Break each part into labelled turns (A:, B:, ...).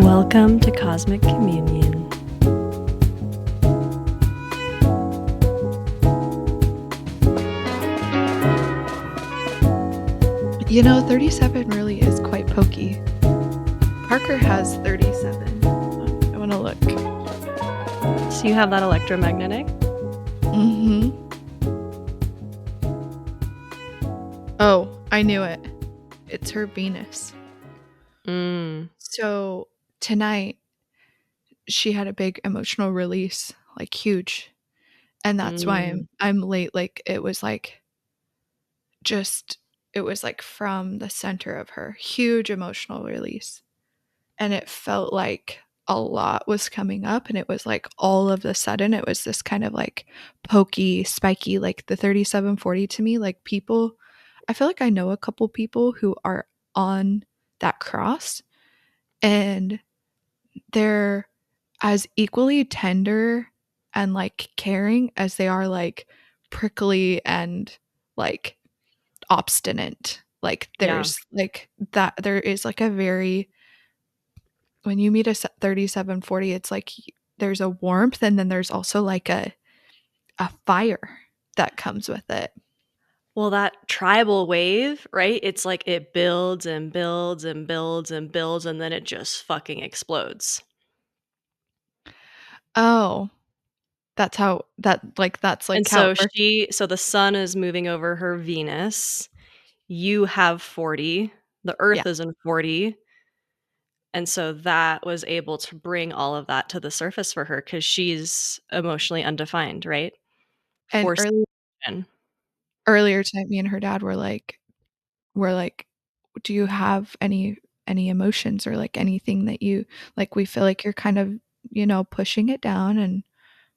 A: Welcome to Cosmic Communion.
B: You know, 37 really is quite pokey. Parker has 37. I want to look.
A: So you have that electromagnetic?
B: Mm-hmm. Oh, I knew it. It's her Venus. So tonight, she had a big emotional release, like huge. And that's why I'm late. Like, it was like from the center of her. Huge emotional release. And it felt like a lot was coming up, and it was like all of a sudden it was this kind of like pokey, spiky, like the 3740 to me. Like, people, I feel like I know a couple people who are on that cross, and they're as equally tender and like caring as they are like prickly and like obstinate. Like, there's like that, there is like a very, when you meet a 3740, it's like there's a warmth, and then there's also like a fire that comes with it.
A: Well, that tribal wave, right? It's like it builds and builds and builds and builds, and then it just fucking explodes.
B: Oh, that's how that's
A: And
B: like how
A: so
B: it works.
A: so the sun is moving over her Venus. You have 40. The
B: Yeah.
A: Earth is in 40. And so that was able to bring all of that to the surface for her because she's emotionally undefined, right?
B: And
A: Force.
B: earlier tonight, me and her dad were like, do you have any emotions, or like anything that you like, we feel like you're kind of, pushing it down and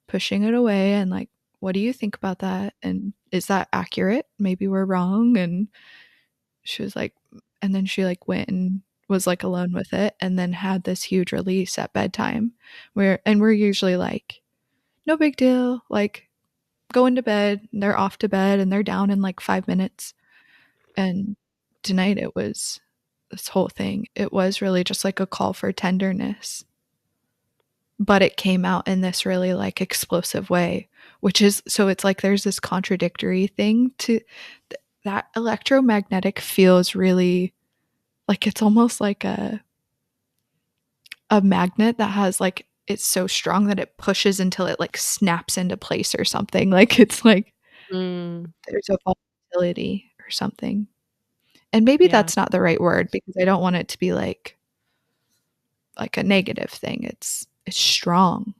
B: pushing it away, and like, what do you think about that, and is that accurate? Maybe we're wrong. And she was like, and then she like went and was like alone with it, and then had this huge release at bedtime, we're usually like, no big deal, like, going to bed, and they're off to bed, and they're down in like 5 minutes. And tonight it was this whole thing. It was really just like a call for tenderness, but it came out in this really like explosive way, which is, so it's like there's this contradictory thing to that. Electromagnetic feels really like it's almost like a magnet that has like, it's so strong that it pushes until it like snaps into place or something. Like, it's like
A: Mm,
B: there's a volatility or something. And maybe
A: yeah.
B: that's not the right word, because I don't want it to be like a negative thing. It's strong.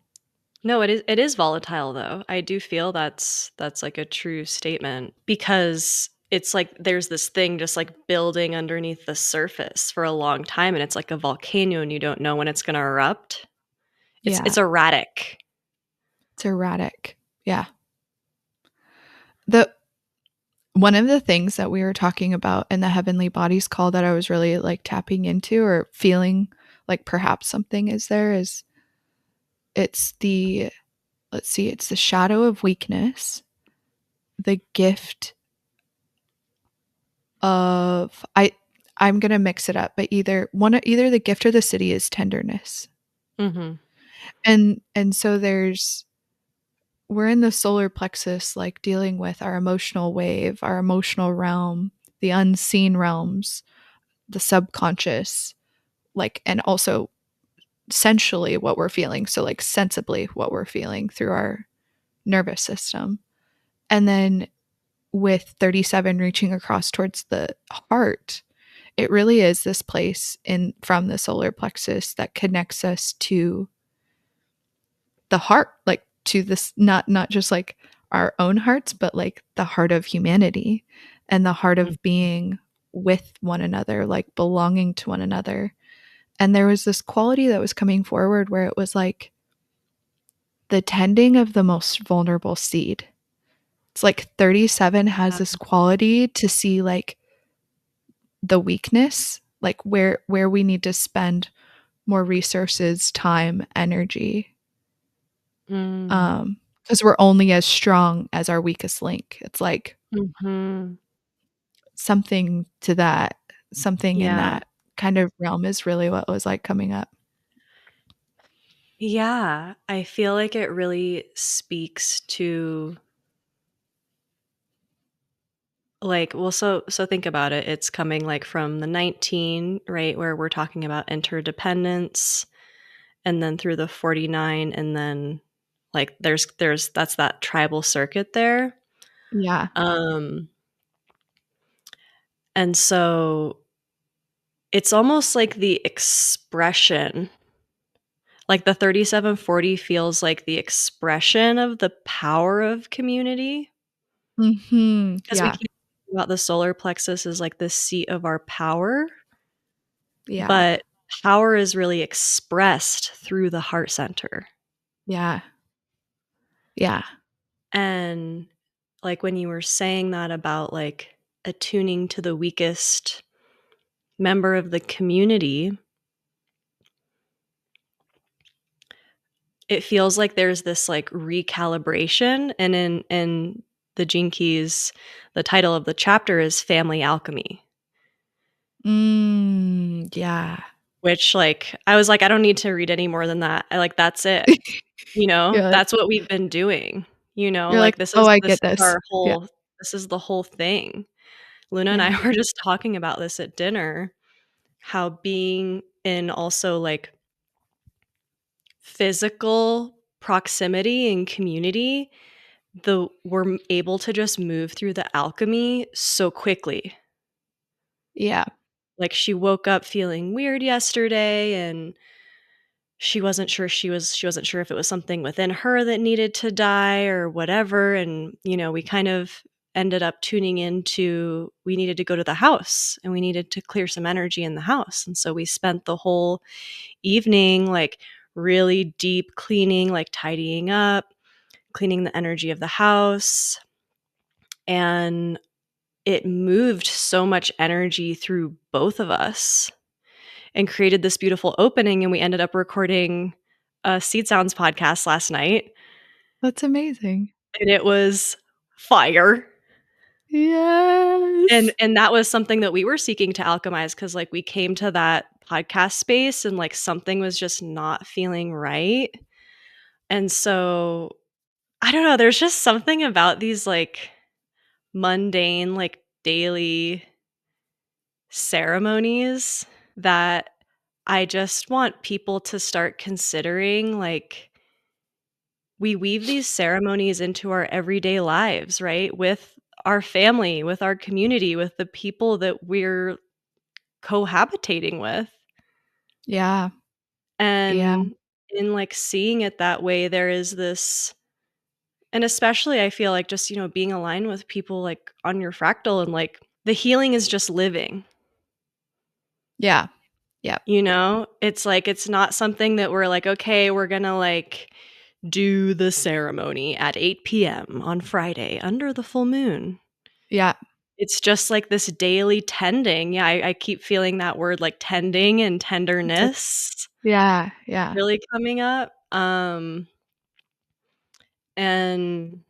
A: No, it is volatile though. I do feel that's like a true statement because it's like there's this thing just like building underneath the surface for a long time and it's like a volcano and you don't know when it's going to erupt. It's
B: Yeah,
A: erratic.
B: it's erratic. Yeah. The One of the things that we were talking about in the Heavenly Bodies call that I was really like tapping into, or feeling like perhaps something is there, is it's the, let's see, it's the shadow of weakness, the gift of, I'm going to mix it up, but either the gift or the city is tenderness.
A: Mhm.
B: And so we're in the solar plexus, like dealing with our emotional wave, our emotional realm, the unseen realms, the subconscious, like, and also sensually what we're feeling. So like sensibly what we're feeling through our nervous system. And then with 37 reaching across towards the heart, it really is this place in from the solar plexus that connects us to the heart, like to this, not just like our own hearts, but like the heart of humanity, and the heart
A: Mm.
B: of being with one another, like belonging to one another. And there was this quality that was coming forward where it was like the tending of the most vulnerable seed. It's like 37 has
A: Yeah.
B: this quality to see like the weakness, like where we need to spend more resources, time, energy,
A: Mm.
B: because we're only as strong as our weakest link. It's like
A: Mhm.
B: something to that, something in
A: Yeah.
B: that kind of realm is really what was like coming up.
A: Yeah, I feel like it really speaks to like, well, so think about it. It's coming like from the 19, right, where we're talking about interdependence, and then through the 49, and then like there's that's that tribal circuit there.
B: Yeah.
A: Um and so it's almost like the expression, like the 3740 feels like the expression of the power of community.
B: Mhm.
A: Because we
B: Yeah.
A: keep talking about the solar plexus as like the seat of our power,
B: Yeah.
A: but power is really expressed through the heart center.
B: Yeah. Yeah.
A: And like when you were saying that about like attuning to the weakest member of the community, it feels like there's this like recalibration. And in the Gene Keys, the title of the chapter is Family Alchemy,
B: Yeah.
A: which like I was like, I don't need to read any more than that. I like that's it. You know,
B: You're like
A: that's what we've been doing, you know,
B: you're like,
A: like
B: "Oh, I
A: this
B: get
A: is
B: this."
A: our
B: Yeah.
A: whole this is the whole thing. Luna and
B: Yeah.
A: I were just talking about this at dinner, how being in also like physical proximity and community, the we're able to just move through the alchemy so quickly.
B: Yeah.
A: Like she woke up feeling weird yesterday, and she wasn't sure if it was something within her that needed to die or whatever, and you know, we kind of ended up tuning into we needed to go to the house and we needed to clear some energy in the house. And so we spent the whole evening like really deep cleaning, like tidying up, cleaning the energy of the house, and it moved so much energy through both of us and created this beautiful opening. And we ended up recording a Seed Sounds podcast last night,
B: That's amazing.
A: and it was fire.
B: Yes.
A: And that was something that we were seeking to alchemize, because like we came to that podcast space and like something was just not feeling right. And so I don't know, there's just something about these like mundane, like daily ceremonies that I just want people to start considering. Like, we weave these ceremonies into our everyday lives, right? With our family, with our community, with the people that we're cohabitating with.
B: Yeah. Yeah.
A: And in like seeing it that way, there is this, and especially I feel like just, you know, being aligned with people like on your fractal, and like the healing is just living.
B: Yeah. Yep.
A: You know, it's like it's not something that we're like, okay, we're gonna like do the ceremony at 8 p.m. on Friday under the full moon.
B: Yeah.
A: It's just like this daily tending. Yeah, I keep feeling that word like tending and
B: It's like
A: tenderness
B: yeah. Yeah.
A: really coming up. And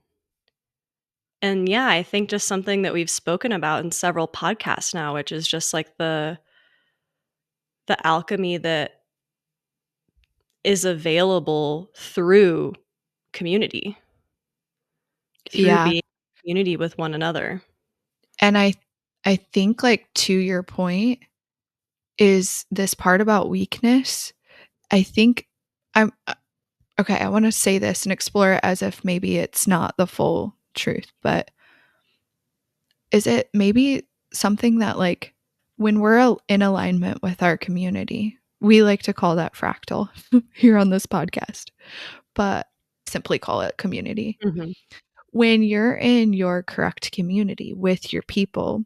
A: yeah, I think just something that we've spoken about in several podcasts now, which is just like the alchemy that is available through community, through
B: Yeah.
A: being in community with one another.
B: And I think, like, to your point is this part about weakness. I think I'm okay, I wanna say this and explore it as if maybe it's not the full truth, but is it maybe something that, like, when we're in alignment with our community, we like to call that fractal here on this podcast, but simply call it community.
A: Mhm.
B: When you're in your correct community with your people,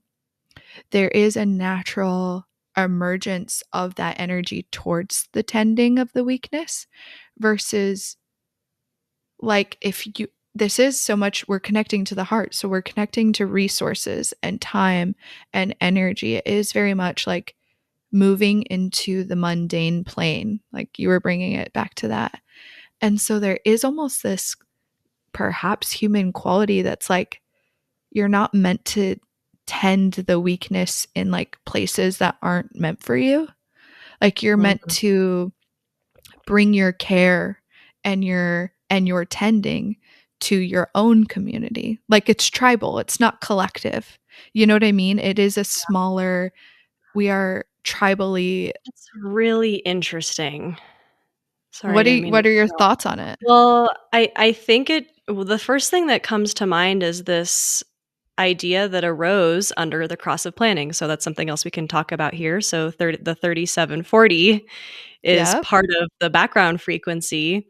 B: there is a natural emergence of that energy towards the tending of the weakness versus like if you this is so much we're connecting to the heart, so we're connecting to resources and time and energy. It is very much like moving into the mundane plane, like you were bringing it back to that. And so there is almost this perhaps human quality that's like you're not meant to tend the weakness in like places that aren't meant for you. Like you're meant
A: Mhm.
B: to bring your care and your tending to your own community. Like, it's tribal, it's not collective. You know what I mean? It is a smaller, we are tribally.
A: That's really interesting. Sorry, I
B: What are
A: didn't mean to
B: what are your
A: cut you off.
B: thoughts on it?
A: Well, I think the first thing that comes to mind is this idea that arose under the cross of planning, so that's something else we can talk about here. So the 3740 is
B: Yep.
A: part of the background frequency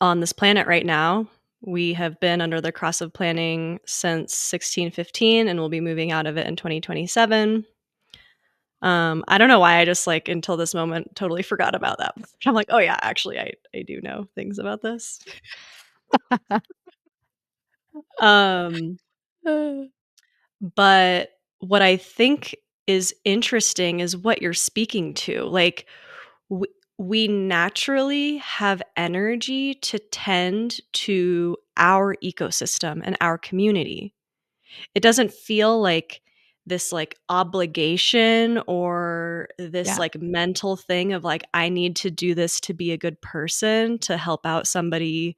A: on this planet right now. We have been under the cross of planning since 1615, and we'll be moving out of it in 2027. I don't know why I just, like, until this moment, totally forgot about that. I'm like, "Oh, yeah, actually, I do know things about this." Um, but what I think is interesting is what you're speaking to. Like, we we naturally have energy to tend to our ecosystem and our community. It doesn't feel like this, like, obligation or this,
B: Yeah.
A: like, mental thing of, like, I need to do this to be a good person, to help out somebody,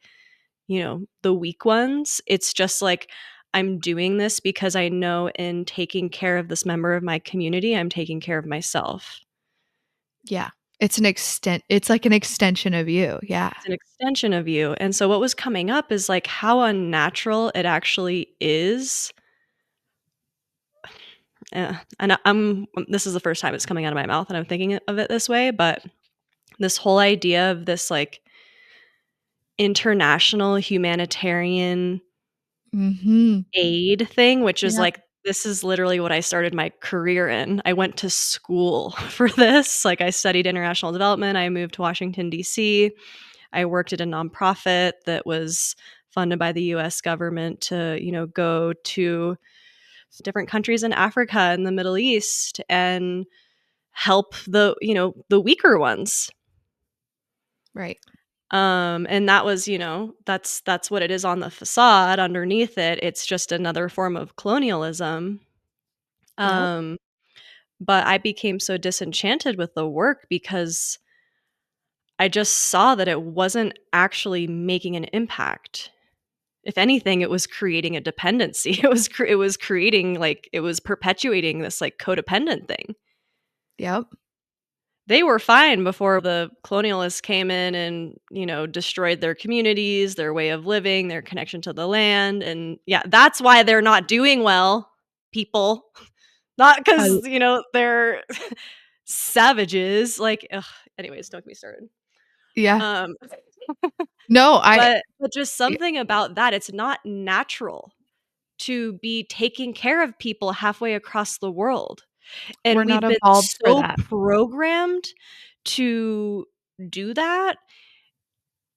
A: the weak ones. It's just like, I'm doing this because I know in taking care of this member of my community, I'm taking care of myself.
B: Yeah. It's like an extension of you. Yeah.
A: It's an extension of you, and so what was coming up is, like, how unnatural it actually is. And this is the first time it's coming out of my mouth and I'm thinking of it this way, but this whole idea of this, like, international humanitarian
B: Mhm.
A: aid thing, which is
B: Yep.
A: like, this is literally what I started my career in. I went to school for this. Like, I studied international development. I moved to Washington, D.C. I worked at a nonprofit that was funded by the US government to, go to different countries in Africa and the Middle East and help the weaker ones.
B: Right.
A: And that was, that's what it is on the facade. Underneath it, it's just another form of colonialism.
B: Yep.
A: Um, but I became so disenchanted with the work because I just saw that it wasn't actually making an impact. If anything, it was creating a dependency. It was creating, like, it was perpetuating this, like, codependent thing.
B: Yep.
A: They were fine before the colonialists came in and, destroyed their communities, their way of living, their connection to the land, and yeah, that's why they're not doing well, people. Not
B: I
A: because they're savages, like, ugh, anyways, don't get me started.
B: Yeah.
A: Um,
B: No, I
A: but just
B: y
A: something about that, it's not natural to be taking care of people halfway across the world,
B: we're
A: and
B: not
A: we've been
B: evolved for
A: so
B: that.
A: programmed to do that.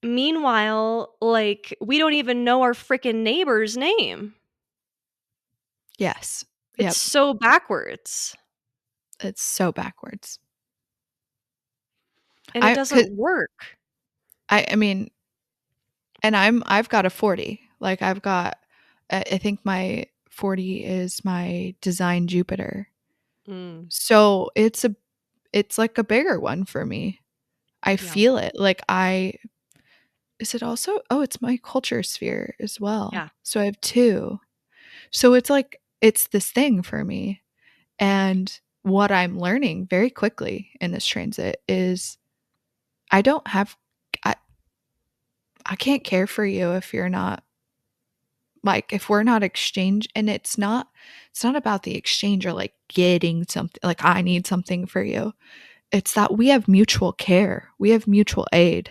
A: Meanwhile, like, we don't even know our fricking neighbor's name.
B: Yes.
A: It's
B: Yep.
A: so backwards,
B: It's so backwards.
A: and it
B: I 'cause
A: doesn't work.
B: I mean, and I've got a 40. Like, I've got I think my 40 is my design Jupiter.
A: Mm,
B: So, it's like a bigger one for me. I
A: yeah,
B: feel it. Like, I is it also oh, it's my culture sphere as well.
A: yeah,
B: So, I have 2. So, it's like it's this thing for me. And what I'm learning very quickly in this transit is I don't have I I can't care for you if you're not like, if we're not exchange, and it's not about the exchange or, like, getting something like, I need something for you. It's that we have mutual care. We have mutual aid.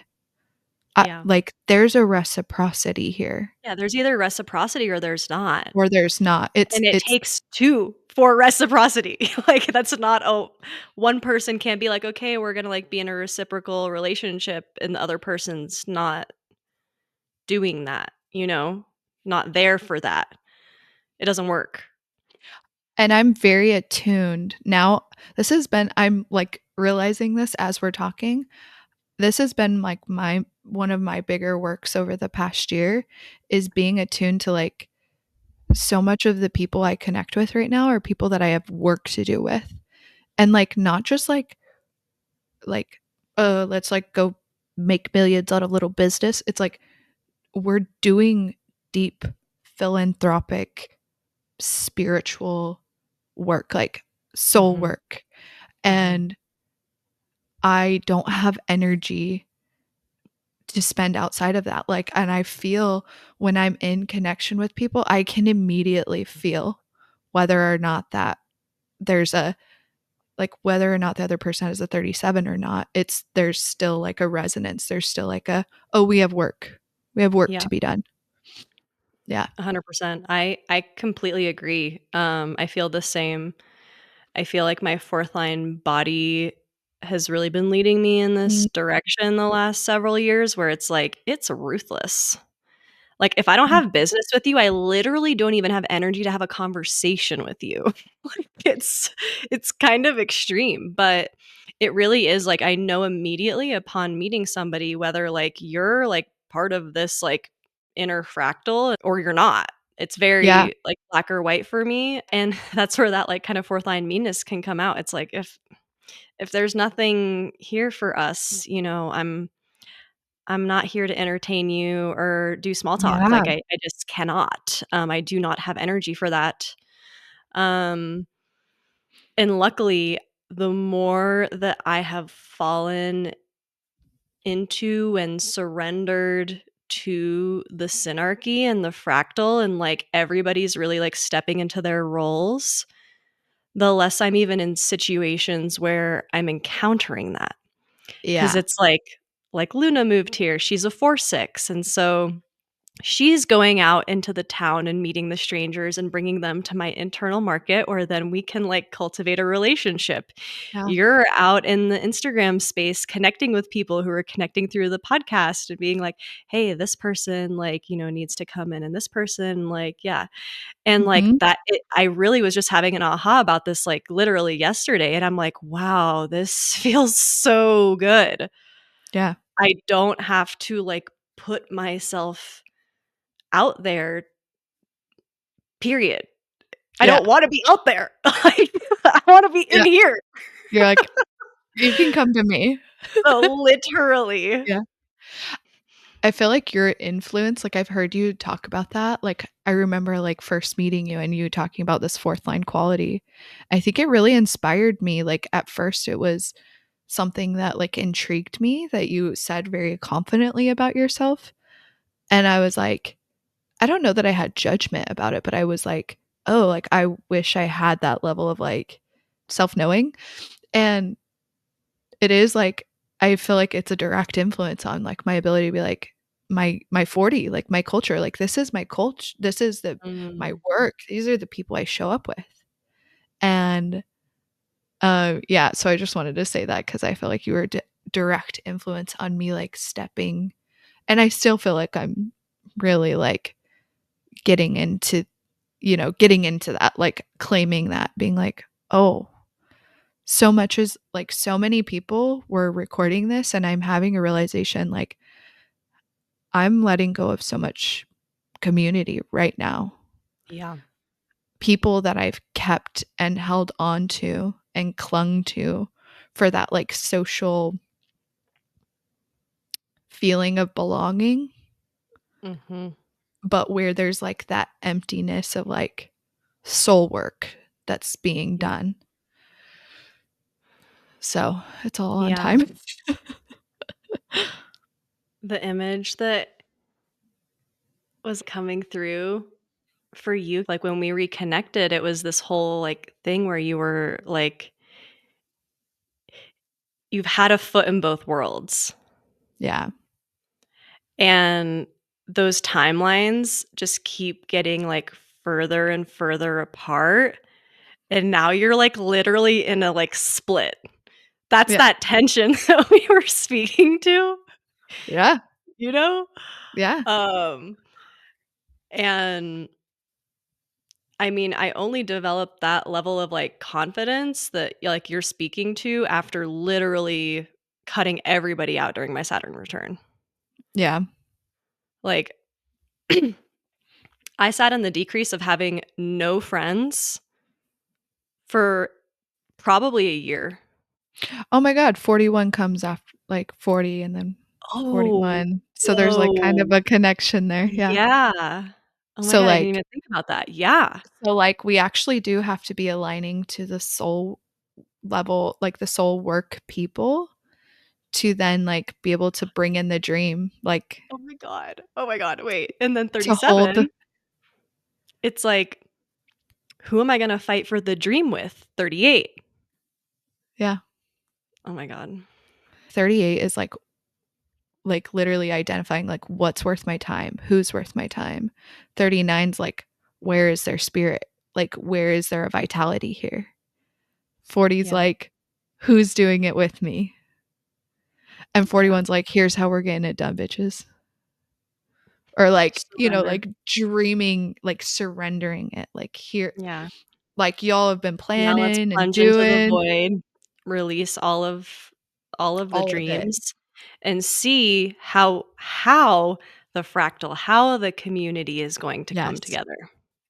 A: yeah.
B: Like, there's a reciprocity here,
A: Yeah, there's either reciprocity or there's not,
B: or there's not.
A: and it
B: It's
A: takes 2 for reciprocity. Like, that's not one person can't be like, "Okay, we're gonna, like, be in a reciprocal relationship," and the other person's not doing that, Not there for that. It doesn't work.
B: and I'm very attuned. Now, I'm, like, realizing this as we're talking. This has been, like, my one of my bigger works over the past year is being attuned to, like, so much of the people I connect with right now are people that I have work to do with. And, like, not just, like, let's like go make millions on a little business. It's like we're doing deep philanthropic spiritual work, like soul
A: Mhm.
B: work.
A: Mhm.
B: And I don't have energy to spend outside of that. Like, and I feel when I'm in connection with people, I can immediately feel whether or not that there's a like whether or not the other person has a 37 or not. It's there's still like a resonance. There's still like a, oh, we have work. We have work
A: Yeah,
B: to be done. Yeah.
A: 100%. I completely agree. I feel the same. I feel like my fourth line body has really been leading me in this
B: Mm,
A: direction the last several years where it's like, it's ruthless. Like, if I don't have
B: mhm.
A: business with you, I literally don't even have energy to have a conversation with you. Like, it's kind of extreme, but it really is, like, I know immediately upon meeting somebody whether, like, you're, like, part of this, like, inner fractal or you're not. It's
B: Yeah.
A: very, like, black or white for me, and that's where that, like, kind of fourth line meanness can come out. It's like, if there's nothing here for us, I'm not here to entertain you or do small talk.
B: Yeah.
A: Like, I just cannot. I do not have energy for that. Um, and luckily, the more that I have fallen into and surrendered to the synarchy and the fractal, and like everybody's really like stepping into their roles, the less I'm even in situations where I'm encountering that. 'Cause
B: Yeah.
A: it's like Luna moved here. She's a 4/6, and so she's going out into the town and meeting the strangers and bringing them to my internal market where then we can, like, cultivate a relationship.
B: Yeah.
A: You're out in the Instagram space connecting with people who are connecting through the podcast and being like, "Hey, this person, like, needs to come in, and this person, like" yeah. And, like,
B: Mhm.
A: I really was just having an aha about this, like, literally yesterday, and I'm like, "Wow, this feels so good."
B: Yeah.
A: I don't have to, like, put myself out there, period. I
B: Yeah.
A: don't wanna be out there. Like, I wanna be in
B: Yeah.
A: here.
B: You're like, "You can come to me."
A: Literally.
B: Yeah. I feel like your influence, like, I've heard you talk about that, like, I remember, like, first meeting you and you talking about this fourth line quality. I think it really inspired me, like, at first it was something that, like, intrigued me that you said very confidently about yourself, and I was like I don't know that I had judgment about it, but I was like, "Oh, like, I wish I had that level of, like, self-knowing," and it is, like I feel like it's a direct influence on, like, my ability to be like, my 40, like, my culture, like, this is my culture. This is the my
A: Mm,
B: work, these are the people I show up with, and, yeah, so I just wanted to say that because I feel like you were a direct influence on me, like, stepping and I still feel like I'm really, like, getting into getting into that, like, claiming that, being like, "Oh, so much is like, so many people were recording this, and I'm having a realization, like, I'm letting go of so much community right now.
A: yeah.
B: People that I've kept and held on to and clung to for that, like, social feeling of belonging,
A: Mhm.
B: but where there's, like, that emptiness of, like, soul work that's being
A: Yeah.
B: done." So, it's all on
A: Yeah.
B: time.
A: The image that was coming through for you, like, when we reconnected, it was this whole, like, thing where you were, like you've had a foot in both worlds,
B: Yeah.
A: and those timelines just keep getting, like, further and further apart. And now you're, like, literally in a, like, split. That's
B: Yeah.
A: that tension that we were speaking to,
B: Yeah.
A: you know?
B: Yeah.
A: Um, and I mean, I only developed that level of, like, confidence that, like, you're speaking to after literally cutting everybody out during my Saturn return.
B: Yeah.
A: Like, I sat in the decrease of having no friends for probably a year.
B: Oh my god, 41 comes after like 40 and then
A: Oh,
B: 41. So there's, like, kind
A: whoa.
B: of a connection there, yeah.
A: Yeah. Oh my
B: So,
A: god, I didn't
B: like
A: even think about that. Yeah.
B: we actually do have to be aligning to the soul level, like, the soul work people to then, like, be able to bring in the dream, like,
A: Oh my god. Oh my god, wait, and then
B: to hold
A: 37, it's like, who am I gonna fight for the dream with? 38.
B: yeah.
A: Oh my god.
B: 38 is, like, literally identifying, like, what's worth my time, who's worth my time. 39's, like, where is their spirit? Like, where is there a vitality here? 40's,
A: Yeah.
B: like, who's doing it with me? And
A: Yeah.
B: 41's, like, here's how we're getting it done, bitches. Or, like,
A: Surrender.
B: like, dreaming, like, surrendering it, like, here
A: Yeah.
B: like, y'all have been
A: Now let's
B: planning and
A: plunge into the
B: doing
A: void, release all of the
B: all of it.
A: dreams, and see how the fractal, how the community is going to come
B: Yes.
A: together.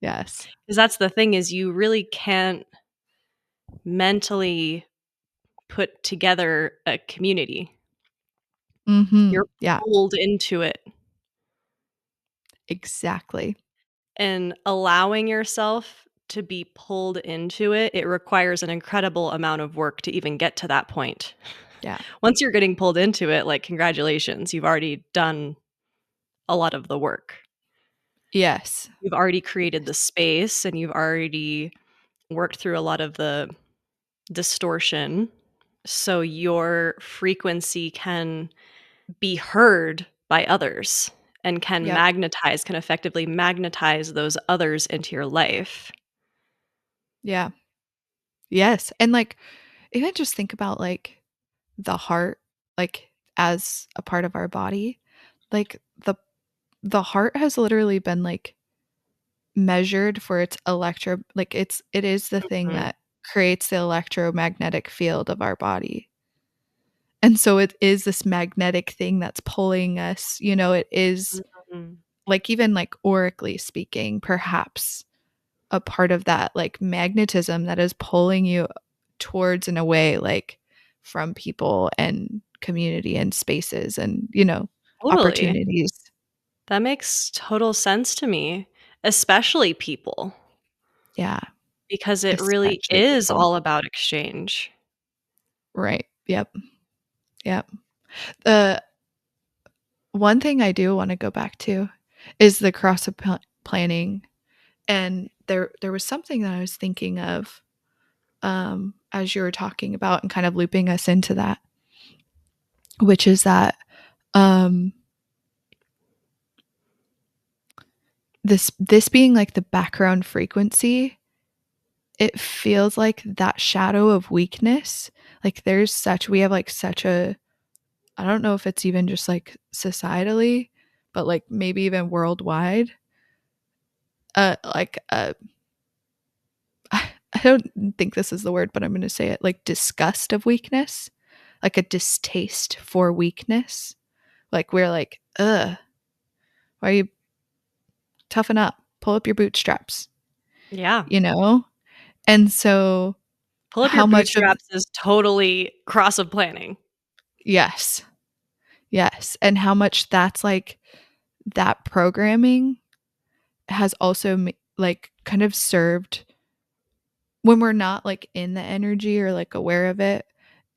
B: Yes.
A: 'Cause that's the thing is you really can't mentally put together a community.
B: Mhm.
A: You're
B: Yeah,
A: pulled into it,
B: exactly.
A: and allowing yourself to be pulled into it, it requires an incredible amount of work to even get to that point.
B: Yeah.
A: Once you're getting pulled into it, like, congratulations, you've already done a lot of the work.
B: Yes.
A: You've already created the
B: Yes.
A: space, and you've already worked through a lot of the distortion, so your frequency can be heard by others and
B: Yep.
A: can effectively magnetize those others into your life.
B: Yeah. Yes, and, like, even just think about, like, the heart, like, as a part of our body. Like, the heart has literally been, like, measured for its like, it is the thing
A: Mhm.
B: that creates the electromagnetic field of our body. And so it is this magnetic thing that's pulling us, it is,
A: Mhm.
B: like, even, like, aurically speaking, perhaps a part of that, like, magnetism that is pulling you towards and away, like, from people and community and spaces and,
A: Totally.
B: opportunities.
A: That makes total sense to me, especially people,
B: Yeah,
A: because it really
B: especially
A: is
B: people.
A: all about exchange.
B: Right. Yep. Yep. The one thing I do wanna go back to is the planning, and there was something that I was thinking of, as you were talking about and kind of looping us into that, which is that, um, this being, like, the background frequency, it feels like that shadow of weakness, like, we have, like, such a I don't know if it's even just, like, societally, but, like, maybe even worldwide, like, I don't think this is the word, but I'm gonna say it, like, disgust of weakness, like, a distaste for weakness, like, we're like, "Ugh, why are you toughen up, pull up your bootstraps,"
A: Yeah.
B: you know? And so,
A: Pull up your
B: how much of
A: bootstraps is totally cross of planning.
B: yes, yes, and how much that's, like that programming has also like, kind of served when we're not, like, in the energy or, like, aware of it,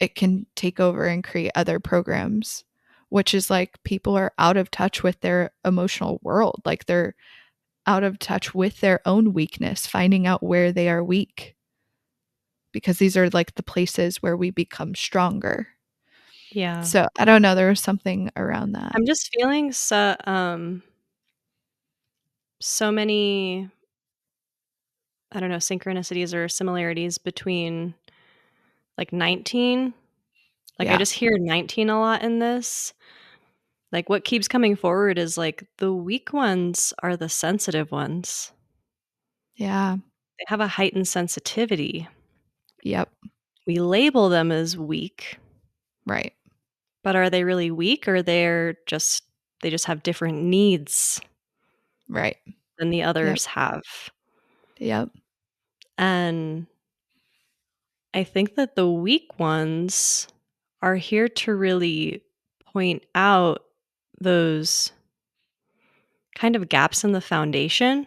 B: it can take over and create other programs, which is, like, people are out of touch with their emotional world, like, they're out of touch with their own weakness, finding out where they are weak, because these are, like, the places where we become stronger.
A: Yeah.
B: So, I don't know, there was something around that.
A: I'm just feeling so many, I don't know, synchronicities or similarities between, like, 19. Like, I
B: Yeah,
A: just hear 19 a lot in this. Like, what keeps coming forward is, like, the weak ones are the sensitive ones.
B: yeah,
A: They have a heightened sensitivity.
B: yep,
A: We label them as weak,
B: right,
A: but are they really weak, or they just have different needs
B: right,
A: than the
B: yep,
A: others have?
B: yep,
A: And I think that the weak ones are here to really point out those kind of gaps in the foundation.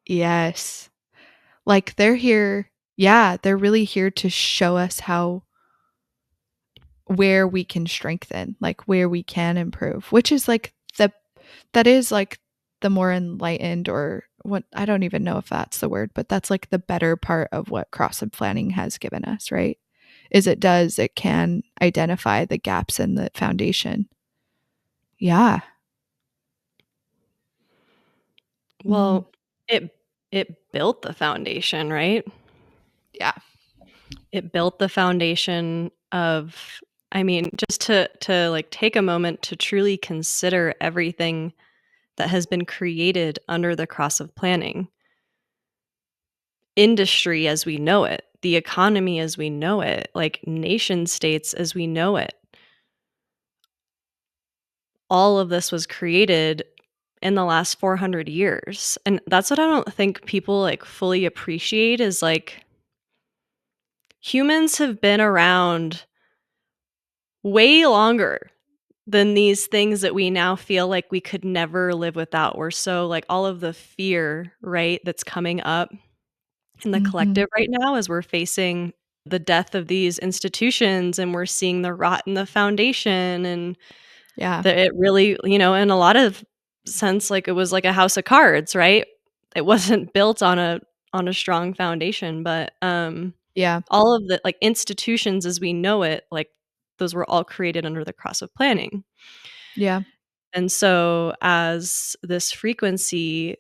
B: Yes. Like, they're here yeah, they're really here to show us how where we can strengthen, like, where we can improve, which is, like, that is, like, the more enlightened or what I don't even know if that's the word, but that's, like, the better part of what cross-sub planning has given us, right? Is it can identify the gaps in the foundation. Yeah. Mm.
A: Well, it built the foundation, right?
B: Yeah.
A: It built the foundation of, I mean, just to like take a moment to truly consider everything that has been created under the cross of planning. Industry as we know it, the economy as we know it, like nation states as we know it. All of this was created in the last 400 years. And that's what I don't think people like fully appreciate is like humans have been around way longer than these things that we now feel like we could never live without. We're so like all of the fear, right, that's coming up in the
B: Mhm.
A: collective right now as we're facing the death of these institutions and we're seeing the rot in the foundation and
B: Yeah.
A: that it really, in a lot of sense, like it was like a house of cards, right? It wasn't built on a strong foundation, but
B: Yeah.
A: all of the like institutions as we know it, like those were all created under the cross of planning.
B: Yeah.
A: And so as this frequency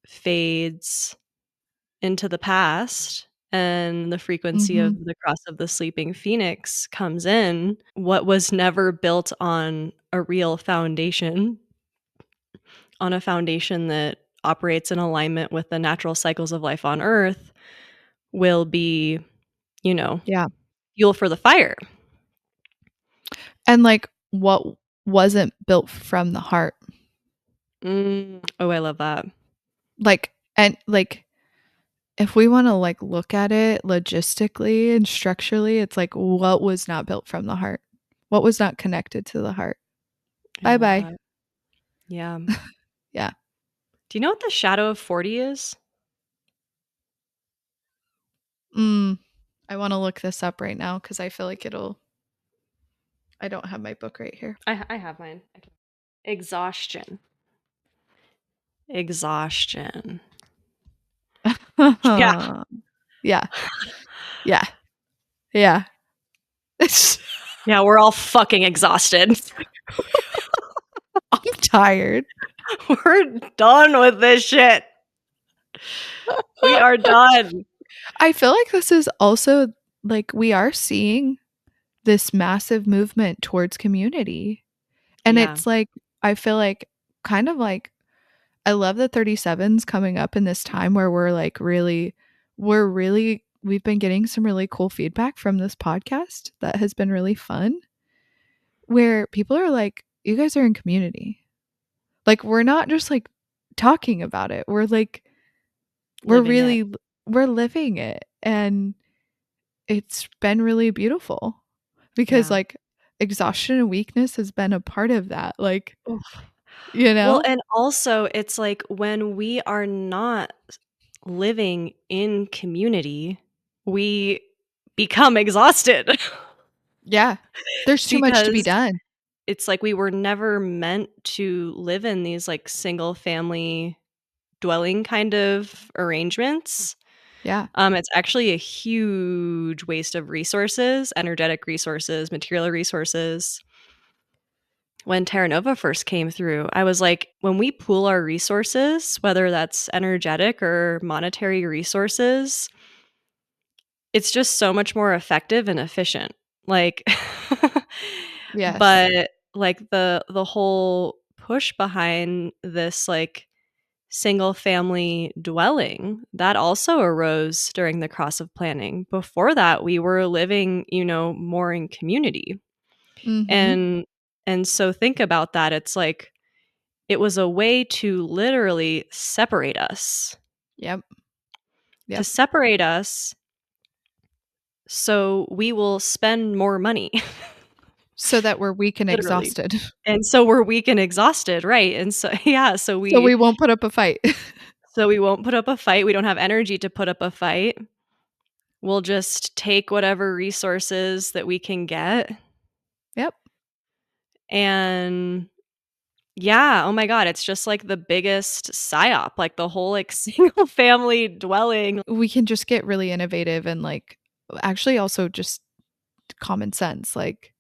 A: fades into the past and the frequency of
B: Mhm.
A: the cross of the sleeping phoenix comes in, what was never built on a real foundation, on a foundation that operates in alignment with the natural cycles of life on earth will be, you know,
B: Yeah.
A: fuel for the fire.
B: And, like, what wasn't built from the heart.
A: Oh, I love that.
B: Like and, like, if we wanna, like, look at it logistically and structurally, it's like, what was not built from the heart? What was not connected to the heart?
A: I love
B: Bye-bye.
A: that. Yeah.
B: Yeah.
A: Do you know what the shadow of 40 is?
B: Mm. I wanna look this up right now because I feel like it'll I don't have my book right here.
A: I have mine. Exhaustion. Exhaustion. Yeah.
B: Yeah. Yeah. Yeah.
A: Yeah, we're all fucking exhausted.
B: I'm tired.
A: We're done with this shit. We are done.
B: I feel like this is also like, we are seeing this massive movement towards community. And
A: Yeah.
B: it's like, I feel like kind of like I love the 37s coming up in this time where we've been getting some really cool feedback from this podcast that has been really fun, where people are like, "You guys are in community." Like, we're not just, like, talking about it. We're
A: Living it.
B: really we're living it, and it's been really beautiful because,
A: Yeah.
B: like, exhaustion and weakness has been a part of that, like,
A: Oof.
B: you
A: Well,
B: know?
A: and also it's like when we are not living in community, we become exhausted
B: Yeah. There's too much to be
A: because
B: done.
A: it's like we were never meant to live in these like single family dwelling kind of arrangements.
B: Yeah.
A: It's actually a huge waste of resources, energetic resources, material resources. When Terra Nova first came through, I was like, when we pool our resources, whether that's energetic or monetary resources, it's just so much more effective and efficient. Like,
B: Yes.
A: but like the whole push behind this like single family dwelling that also arose during the cross of planning. Before that, we were living, more in community.
B: Mhm.
A: And so think about that. It's like it was a way to literally separate us.
B: Yep.
A: To
B: Yep.
A: separate us so we will spend more money.
B: So that we're weak and
A: literally.
B: exhausted.
A: And so we're weak and exhausted, right? And so yeah,
B: So we won't put up a fight.
A: so we won't put up a fight. We don't have energy to put up a fight. We'll just take whatever resources that we can get.
B: Yep.
A: And yeah, oh my god, it's just like the biggest PSYOP, like the whole like single family dwelling.
B: We can just get really innovative and like actually also just common sense. Like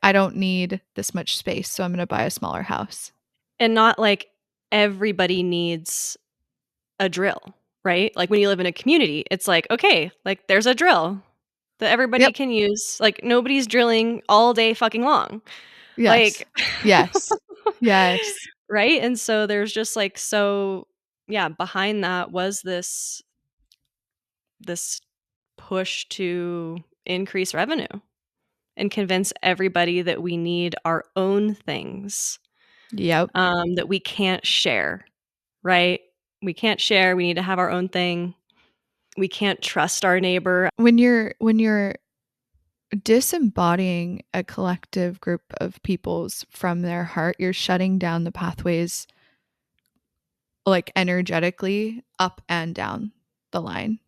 B: I don't need this much space, so I'm going to buy a smaller house.
A: And not like everybody needs a drill, right? Like when you live in a community, it's like, okay, like there's a drill that everybody
B: Yep.
A: can use. Like nobody's drilling all day fucking long.
B: Yes.
A: Like
B: Yes. Yes.
A: right? And so there's just like so yeah, behind that was this push to increase revenue and convince everybody that we need our own things,
B: Yep.
A: that we can't share, right? We can't share. We need to have our own thing. We can't trust our neighbor.
B: When you're disembodying a collective group of peoples from their heart, you're shutting down the pathways like energetically up and down the line.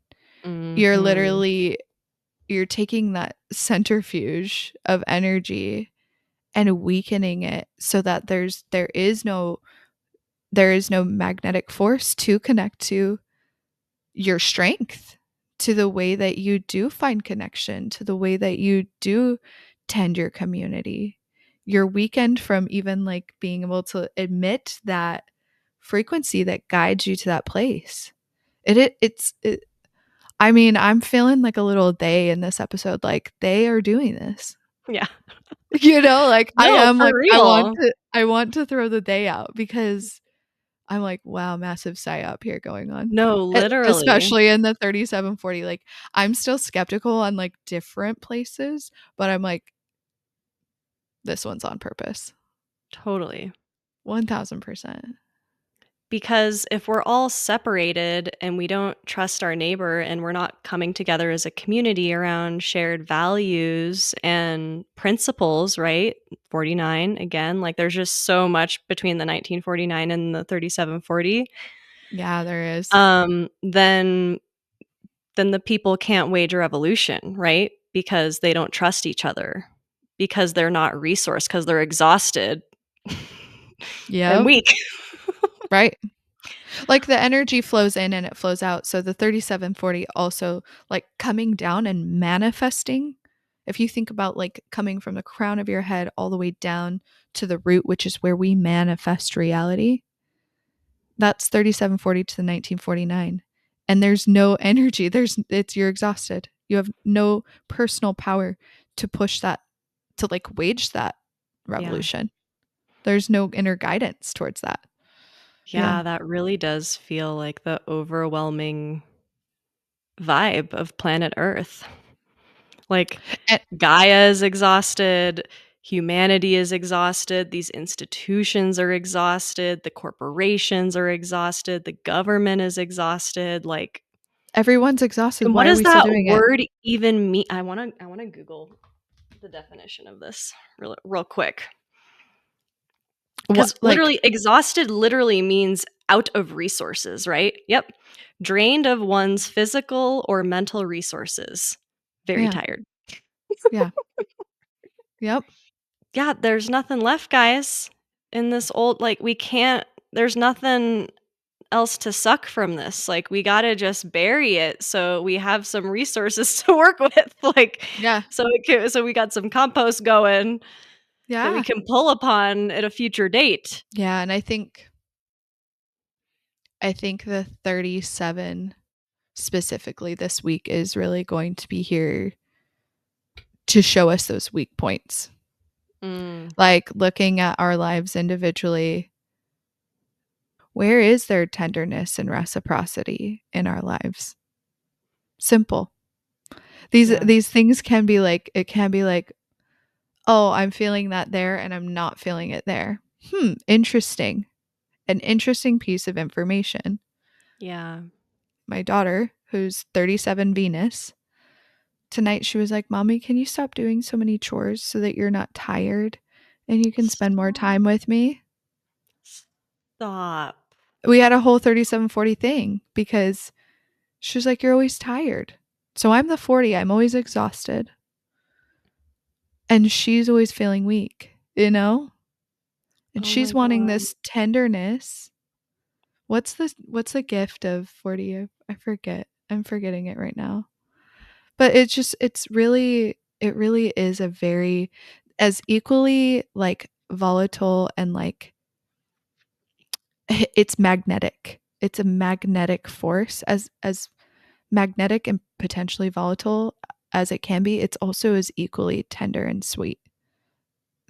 B: You're
A: Mhm.
B: literally you're taking that centrifuge of energy and weakening it so that there is no magnetic force to connect to your strength, to the way that you do find connection, to the way that you do tend your community. You're weakened from even like being able to emit that frequency that guides you to that place. I mean, I'm feeling like a little they in this episode. Like they are doing this.
A: Yeah.
B: Like I
A: No,
B: am
A: for
B: like
A: real.
B: I want to throw the they out because I'm like, wow, massive psyop here going on.
A: No, literally.
B: Especially in the 3740. Like I'm still skeptical on like different places, but I'm like, this one's on purpose.
A: Totally.
B: 1000%.
A: Because if we're all separated and we don't trust our neighbor and we're not coming together as a community around shared values and principles, right? 49 again, like there's just so much between the 1949 and the 3740.
B: Yeah, there is.
A: Then the people can't wage a revolution, right? Because they don't trust each other, because they're not resourced, because they're exhausted and
B: Yep.
A: weak.
B: Right. Like the energy flows in and it flows out. So the 3740 also like coming down and manifesting. If you think about like coming from the crown of your head all the way down to the root, which is where we manifest reality, that's 3740 to the 1949. And there's no energy. You're exhausted. You have no personal power to push that, to like wage that
A: Yeah.
B: revolution. There's no inner guidance towards that. Yeah.
A: Yeah, that really does feel like the overwhelming vibe of planet Earth. Like,
B: And
A: Gaia is exhausted, humanity is exhausted, these institutions are exhausted, the corporations are exhausted, the government is exhausted. Like,
B: everyone's exhausted.
A: and what
B: Why are
A: does
B: we still
A: that
B: doing it?
A: word even mean? I wanna Google the definition of this real quick.
B: What
A: Because
B: like
A: literally, exhausted literally means out of resources, right? Yep. Drained of one's physical or mental resources. Very
B: yeah.
A: tired.
B: Yeah. Yep.
A: Yeah, there's nothing left, guys, in this old like, we can't there's nothing else to suck from this. Like, we gotta just bury it so we have some resources to work with, like,
B: Yeah.
A: so we got some compost going that we
B: Yeah.
A: can pull upon at a future date.
B: Yeah, and I think the 37 specifically this week is really going to be here to show us those weak points.
A: Mm,
B: Like looking at our lives individually, where is there tenderness and reciprocity in our lives? Simple. These
A: yeah,
B: these things can be like it can be like, "Oh, I'm feeling that there and I'm not feeling it there." Interesting. An interesting piece of information.
A: yeah.
B: My daughter, who's 37 Venus, tonight she was like, "Mommy, can you stop doing so many chores so that you're not tired and you can spend more
A: Stop.
B: time with me?"
A: Stop.
B: We had a whole 3740 thing because she was like, "You're always tired." So I'm the 40, I'm always exhausted. And she's always feeling weak, you know? And
A: Oh
B: she's
A: my
B: wanting
A: god.
B: this tenderness. What's the gift of 40? I forget. I'm forgetting it right now. But it really is a very as equally like volatile and like it's magnetic. It's a magnetic force as magnetic and potentially volatile as it can be. It's also as equally tender and sweet.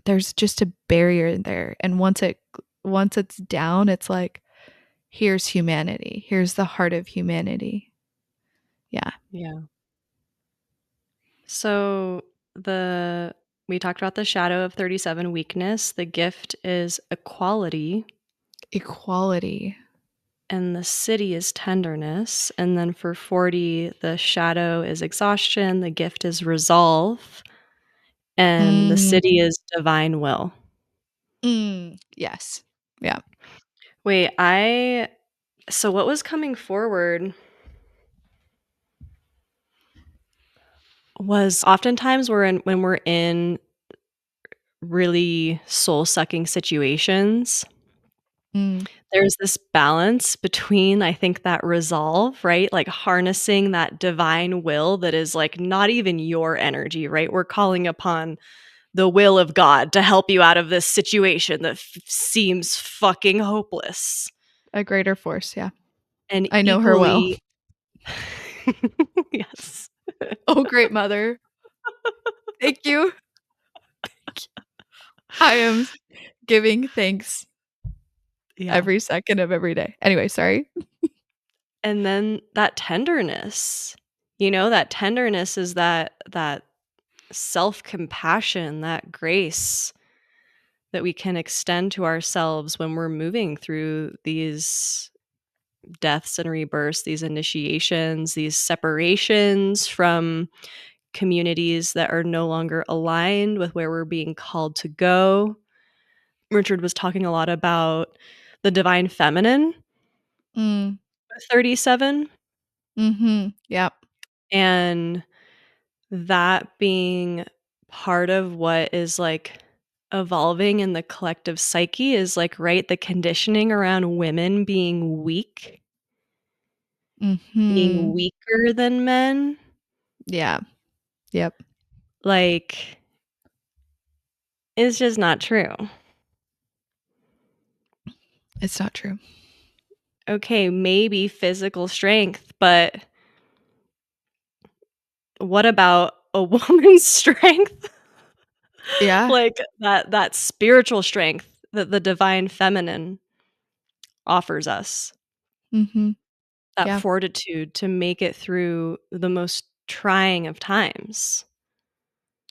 B: There's just a barrier there, and once it's down, it's like here's humanity. Here's the heart of humanity. Yeah.
A: Yeah. So the we talked about the shadow of 37 weakness. The gift is equality,
B: Equality.
A: and the city is tenderness. And then for 40, the shadow is exhaustion, the gift is resolve, and the
B: Mm,
A: city is divine will.
B: yes. Yeah.
A: Wait, I so what was coming forward was oftentimes when we're in really soul-sucking situations,
B: Mm,
A: there's this balance between, I think, that resolve, right? Like harnessing that divine will that is like not even your energy, right? We're calling upon the will of God to help you out of this situation that seems fucking hopeless.
B: a greater force, yeah.
A: And
B: I know her well.
A: equally, yes.
B: Oh, great mother. Thank you. I am giving thanks
A: Yeah.
B: every second of every day. Anyway, sorry.
A: And then that tenderness, that tenderness is that self-compassion, that grace that we can extend to ourselves when we're moving through these deaths and rebirths, these initiations, these separations from communities that are no longer aligned with where we're being called to go. Richard was talking a lot about the divine feminine
B: Mm,
A: with 37
B: mhm. Yep.
A: and that being part of what is like evolving in the collective psyche is like, right, the conditioning around women being
B: Mhm.
A: weaker than men,
B: Yeah. Yep.
A: like, is just not true.
B: It's not true.
A: Okay, maybe physical strength, but what about a woman's strength?
B: Yeah.
A: Like, that spiritual strength that the divine feminine offers us,
B: Mhm.
A: that
B: Yeah.
A: fortitude to make it through the most trying of times.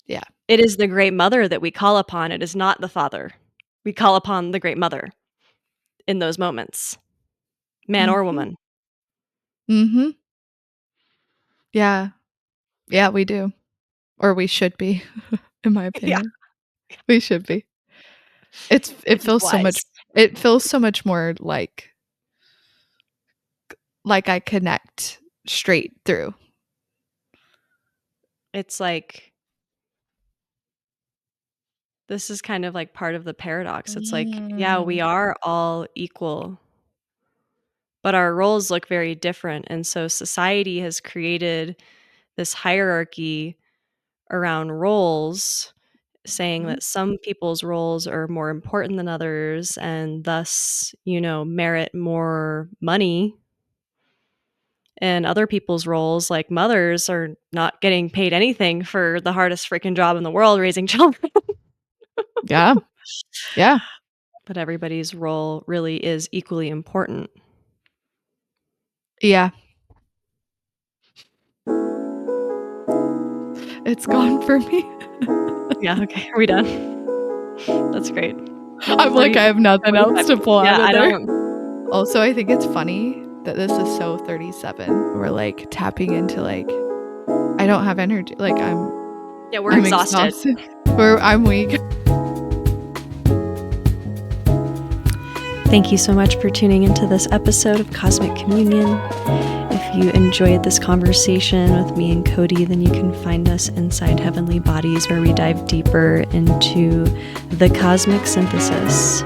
B: Yeah.
A: It is the great mother that we call upon, it is not the father. We call upon the great mother in those moments, man or
B: Mhm.
A: woman.
B: Mhm. Yeah. Yeah, we do. Or we should be, in my
A: Yeah,
B: opinion. We should be.
A: which is wise.
B: It feels so much more like I connect straight through.
A: It's like this is kind of like part of the paradox. It's like, yeah, we
B: Mm.
A: are all equal, but our roles look very different. And so society has created this hierarchy around roles, saying
B: Mhm.
A: that some people's roles are more important than others and thus, merit more money. And other people's roles, like mothers, are not getting paid anything for the hardest freaking job in the world, raising children.
B: Yeah. Yeah.
A: But everybody's role really is equally important.
B: Yeah. It's gone for me.
A: Yeah, okay. Are we done? That's great.
B: I'm like,
A: 40
B: I have nothing else
A: 45
B: to pull
A: Yeah,
B: out of
A: I
B: there.
A: don't
B: Also, I think it's funny that this is so 37. We're like tapping into like I don't have energy. Like
A: Yeah, we're
B: I'm
A: exhausted.
B: I'm weak.
A: Thank you so much for tuning into this episode of Cosmic Communion. If you enjoyed this conversation with me and Cody, then you can find us inside Heavenly Bodies, where we dive deeper into the cosmic synthesis.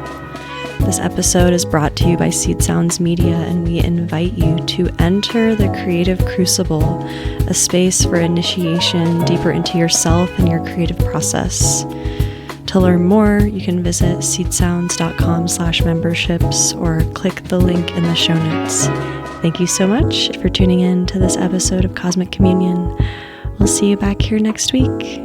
A: This episode is brought to you by Seed Sounds Media, and we invite you to enter the creative crucible, a space for initiation deeper into yourself and your creative process. To learn more, you can visit seedsounds.com/memberships or click the link in the show notes. Thank you so much for tuning in to this episode of Cosmic Communion. We'll see you back here next week.